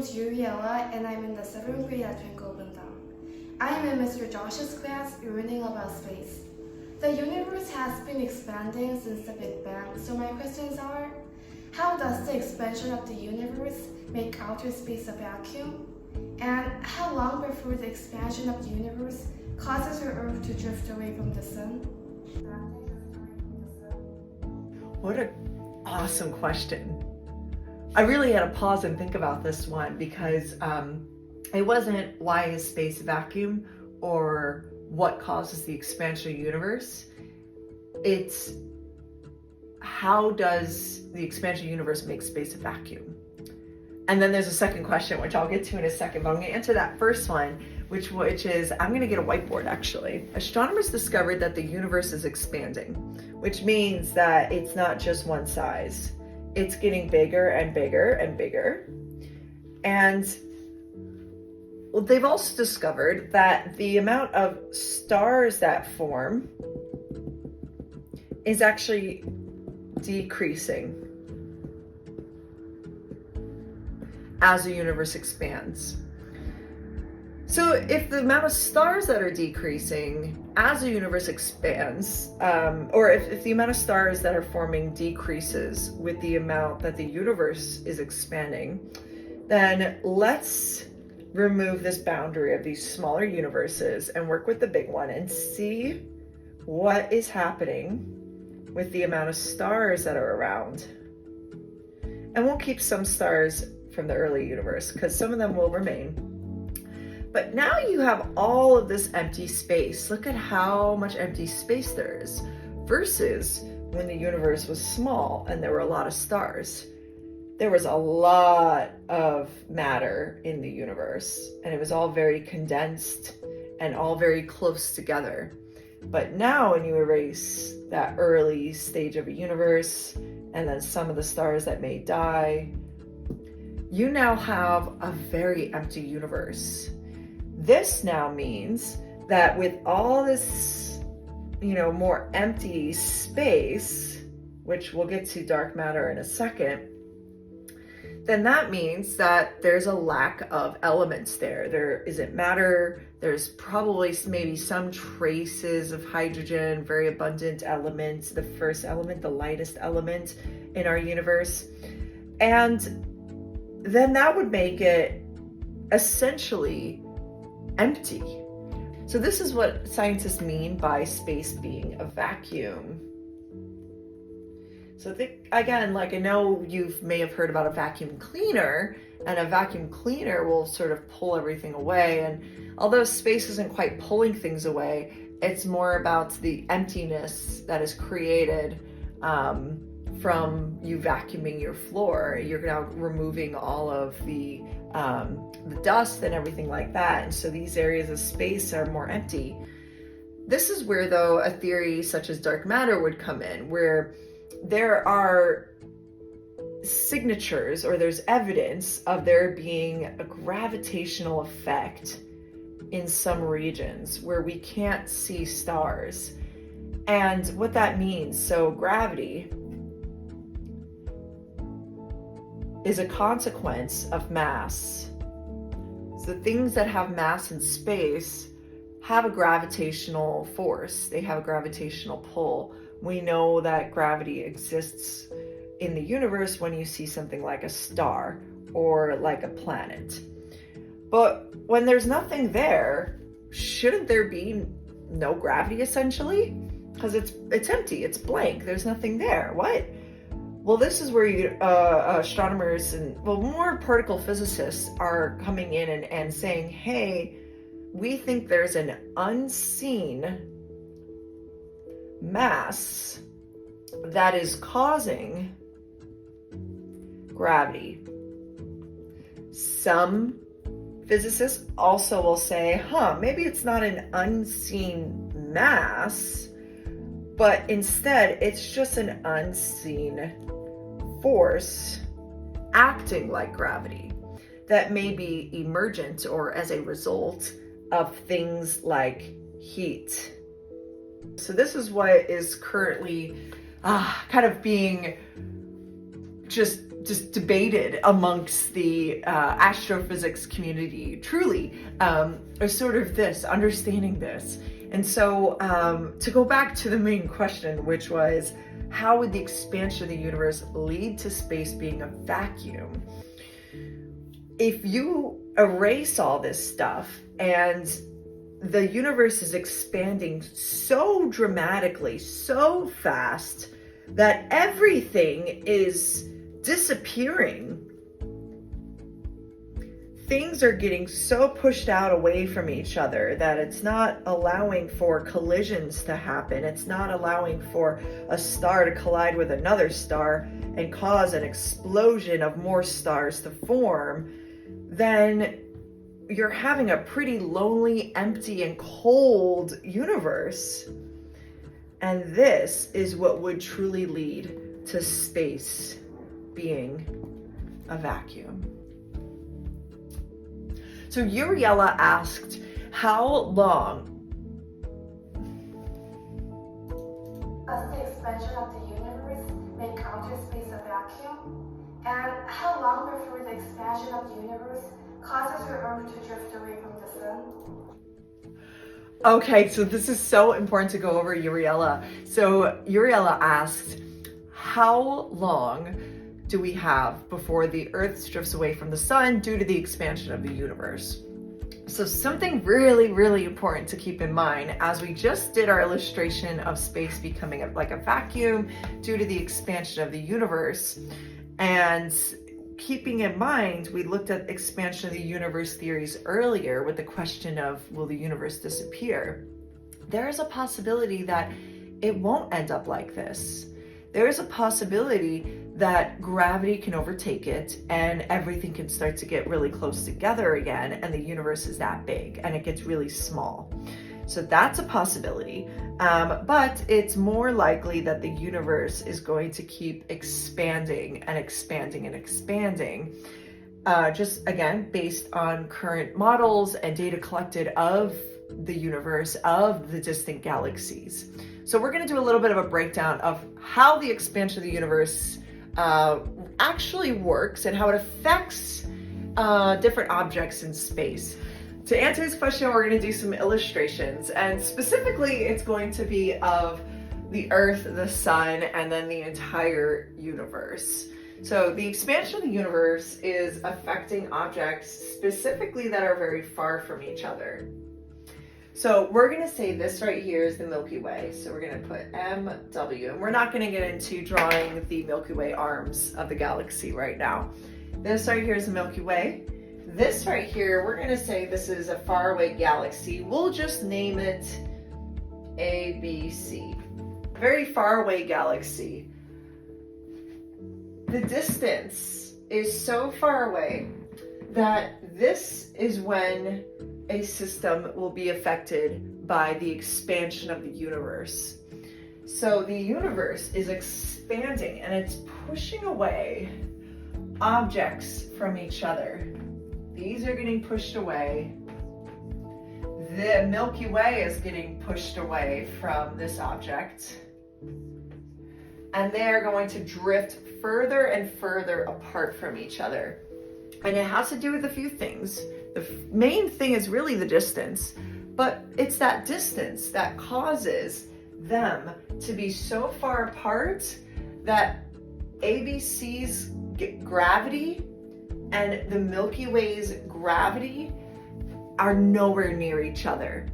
name's Uriela and I'm in the 7th grade at Bundang. I am in Mr. Josh's class learning about space. The universe has been expanding since the Big Bang, so my questions are, how does the expansion of the universe make outer space a vacuum? And how long before the expansion of the universe causes our Earth to drift away from the sun? What an awesome question. I really had to pause and think about this one because it wasn't why is space a vacuum or what causes the expansion of the universe. It's how does the expansion of the universe make space a vacuum? And then there's a second question, which I'll get to in a second, but I'm going to answer that first one, which is, I'm going to get a whiteboard actually. Astronomers discovered that the universe is expanding, which means that it's not just one size. It's getting bigger and bigger and bigger. And they've also discovered that the amount of stars that form is actually decreasing as the universe expands. So if the amount of stars that are decreasing as the universe expands, or if the amount of stars that are forming decreases with the amount that the universe is expanding, then let's remove this boundary of these smaller universes and work with the big one and see what is happening with the amount of stars that are around. And we'll keep some stars from the early universe because some of them will remain. But now you have all of this empty space. Look at how much empty space there is versus when the universe was small and there were a lot of stars. There was a lot of matter in the universe and it was all very condensed and all very close together. But now when you erase that early stage of a universe and then some of the stars that may die, you now have a very empty universe. This now means that with all this, more empty space, which we'll get to dark matter in a second, then that means that there's a lack of elements there. There isn't matter. There's probably maybe some traces of hydrogen, very abundant elements, the first element, the lightest element in our universe. And then that would make it essentially empty. So this is what scientists mean by space being a vacuum. So think again, I know you may have heard about a vacuum cleaner, and a vacuum cleaner will sort of pull everything away. And although space isn't quite pulling things away, it's more about the emptiness that is created from you vacuuming your floor. You're now removing all of the dust and everything like that. And so these areas of space are more empty. This is where, though, a theory such as dark matter would come in, where there are signatures or there's evidence of there being a gravitational effect in some regions where we can't see stars. And what that means, so gravity is a consequence of mass. So things that have mass in space have a gravitational force. They have a gravitational pull. We know that gravity exists in the universe when you see something like a star or like a planet. But when there's nothing there, shouldn't there be no gravity essentially? Because it's empty, it's blank, there's nothing there. What? Well, this is where astronomers and more particle physicists are coming in and saying, hey, we think there's an unseen mass that is causing gravity. Some physicists also will say, maybe it's not an unseen mass, but instead it's just an unseen force acting like gravity that may be emergent or as a result of things like heat. So this is what is currently kind of being just just debated amongst the astrophysics community, truly, is sort of this, understanding this. And so to go back to the main question, which was, how would the expansion of the universe lead to space being a vacuum? If you erase all this stuff and the universe is expanding so dramatically, so fast, that everything is disappearing, things are getting so pushed out away from each other that it's not allowing for collisions to happen. It's not allowing for a star to collide with another star and cause an explosion of more stars to form. Then you're having a pretty lonely, empty, and cold universe. And this is what would truly lead to space being a vacuum. So Uriela asked, how long does the expansion of the universe make outer space a vacuum? And how long before the expansion of the universe causes your Earth to drift away from the sun? Okay, so this is so important to go over, Uriela. So Uriela asked, how long do we have before the Earth drifts away from the sun due to the expansion of the universe? So something really, really important to keep in mind, as we just did our illustration of space becoming like a vacuum due to the expansion of the universe, and keeping in mind, we looked at expansion of the universe theories earlier with the question of, will the universe disappear? There is a possibility that it won't end up like this. There is a possibility that gravity can overtake it and everything can start to get really close together again, and the universe is that big and it gets really small. So that's a possibility, but it's more likely that the universe is going to keep expanding and expanding and expanding, just again, based on current models and data collected of the universe, of the distant galaxies. So we're going to do a little bit of a breakdown of how the expansion of the universe actually works and how it affects different objects in space. To answer this question, we're going to do some illustrations, and specifically it's going to be of the Earth, the Sun, and then the entire universe. So the expansion of the universe is affecting objects specifically that are very far from each other. So we're going to say this right here is the Milky Way. So we're going to put MW, and we're not going to get into drawing the Milky Way arms of the galaxy right now. This right here is the Milky Way. This right here, we're going to say this is a faraway galaxy. We'll just name it ABC. Very far away galaxy. The distance is so far away that this is when a system will be affected by the expansion of the universe. So the universe is expanding and it's pushing away objects from each other. These are getting pushed away. The Milky Way is getting pushed away from this object. And they are going to drift further and further apart from each other. And it has to do with a few things. The main thing is really the distance, but it's that distance that causes them to be so far apart that ABC's gravity and the Milky Way's gravity are nowhere near each other.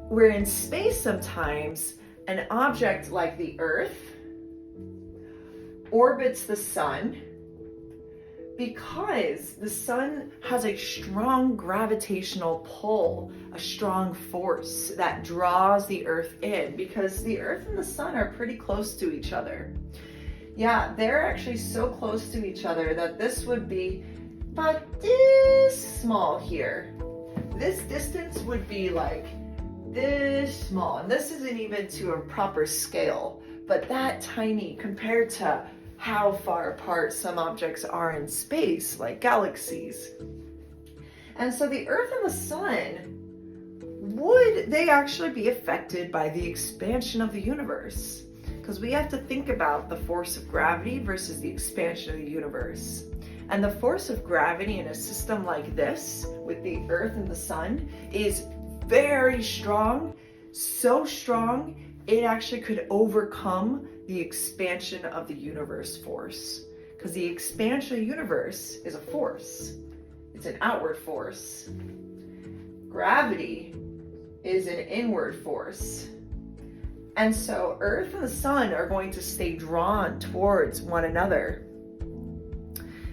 Where in space sometimes an object like the Earth orbits the sun because the sun has a strong gravitational pull, a strong force that draws the Earth in, because the Earth and the sun are pretty close to each other. Yeah, they're actually so close to each other that this would be about this small here. This distance would be like this small, and this isn't even to a proper scale, but that tiny compared to how far apart some objects are in space, like galaxies. And so the Earth and the sun, would they actually be affected by the expansion of the universe? because we have to think about the force of gravity versus the expansion of the universe. And the force of gravity in a system like this, with the Earth and the Sun, is very strong, so strong, it actually could overcome the expansion of the universe force. Because the expansion of the universe is a force. It's an outward force. Gravity is an inward force. And so Earth and the Sun are going to stay drawn towards one another.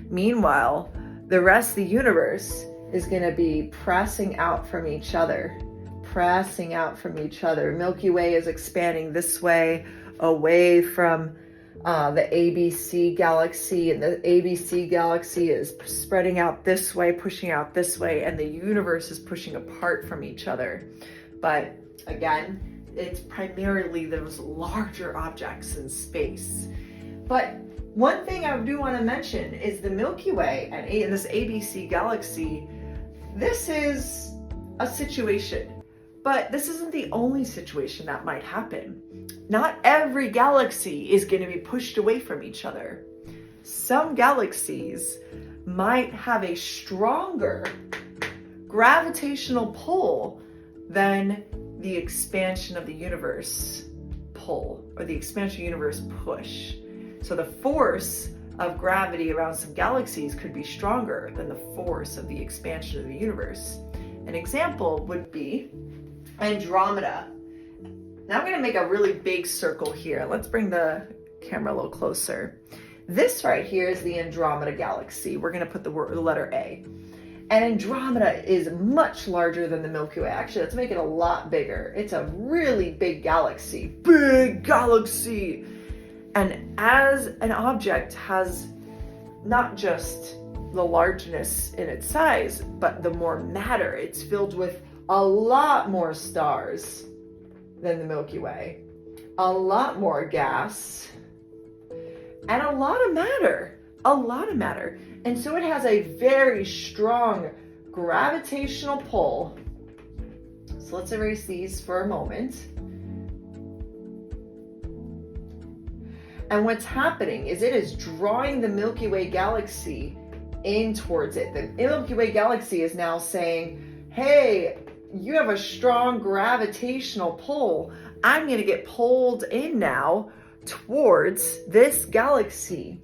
Meanwhile, the rest of the universe is going to be pressing out from each other. Pressing out from each other. Milky Way is expanding this way, away from the ABC galaxy, and the ABC galaxy is spreading out this way, pushing out this way, and the universe is pushing apart from each other. But again, it's primarily those larger objects in space. But one thing I do want to mention is the Milky Way and this ABC galaxy. This is a situation. But this isn't the only situation that might happen. Not every galaxy is going to be pushed away from each other. Some galaxies might have a stronger gravitational pull than the expansion of the universe pull, or the expansion of the universe push. So the force of gravity around some galaxies could be stronger than the force of the expansion of the universe. An example would be Andromeda. Now I'm going to make a really big circle here. Let's bring the camera a little closer. This right here is the Andromeda galaxy. We're going to put the letter A. And Andromeda is much larger than the Milky Way. Actually, let's make it a lot bigger. It's a really big galaxy. Big galaxy! And as an object has not just the largeness in its size, but the more matter. It's filled with a lot more stars than the Milky Way, a lot more gas, and a lot of matter, And so it has a very strong gravitational pull. So let's erase these for a moment. And what's happening is it is drawing the Milky Way galaxy in towards it. The Milky Way galaxy is now saying, hey, you have a strong gravitational pull. I'm going to get pulled in now towards this galaxy.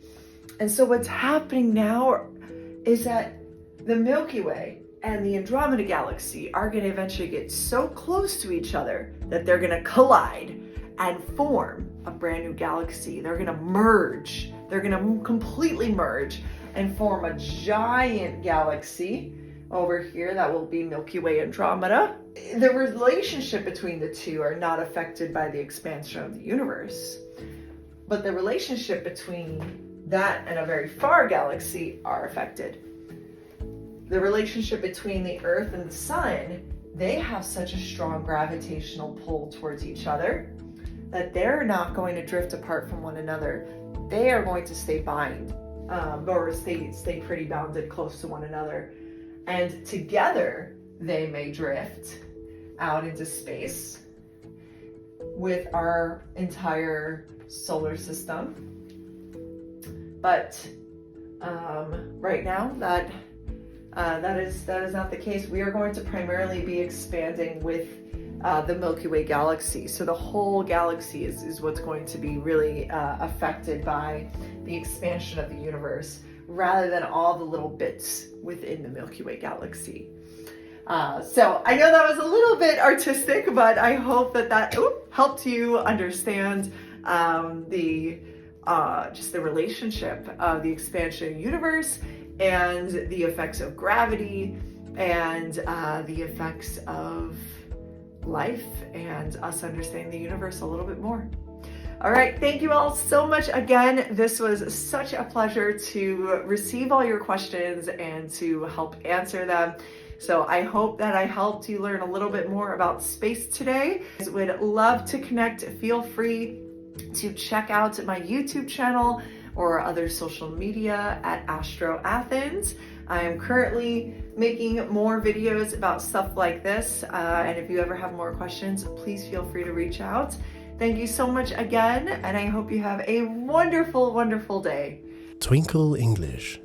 And so what's happening now is that the Milky Way and the Andromeda galaxy are going to eventually get so close to each other that they're going to collide and form a brand new galaxy. They're going to merge. They're going to completely merge and form a giant galaxy over here that will be Milky Way Andromeda. The relationship between the two are not affected by the expansion of the universe, but the relationship between that and a very far galaxy are affected. The relationship between the Earth and the Sun, they have such a strong gravitational pull towards each other that they're not going to drift apart from one another. They are going to stay stay pretty bounded close to one another. And together, they may drift out into space with our entire solar system. But right now, that is not the case. We are going to primarily be expanding with the Milky Way galaxy. So the whole galaxy is what's going to be really affected by the expansion of the universe, rather than all the little bits within the Milky Way galaxy. So I know that was a little bit artistic, but I hope that helped you understand just the relationship of the expansion of the universe and the effects of gravity and the effects of life and us understanding the universe a little bit more. All right, thank you all so much again. This was such a pleasure to receive all your questions and to help answer them. So I hope that I helped you learn a little bit more about space today. I would love to connect. Feel free to check out my YouTube channel or other social media at Astro Athens. I am currently making more videos about stuff like this. And if you ever have more questions, please feel free to reach out. Thank you so much again, and I hope you have a wonderful, wonderful day. Twinkle English.